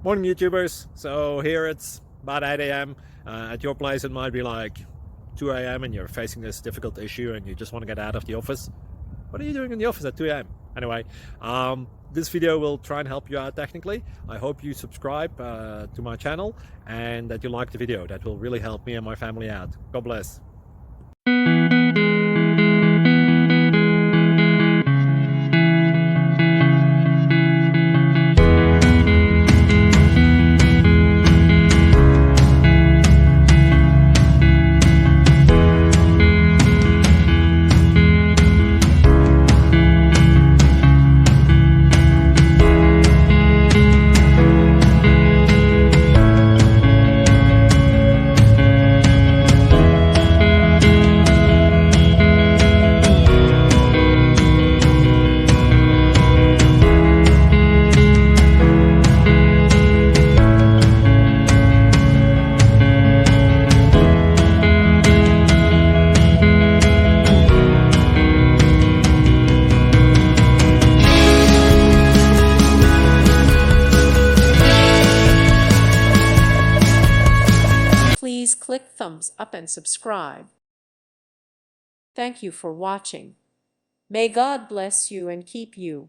Morning, YouTubers. So here it's about 8 a.m. At your place, it might be like 2 a.m. and you're facing this difficult issue and you just want to get out of the office. What are you doing in the office at 2 a.m.? Anyway, this video will try and help you out technically. I hope you subscribe to my channel and that you like the video. That will really help me and my family out. God bless. Please click thumbs up and subscribe. Thank you for watching. May God bless you and keep you.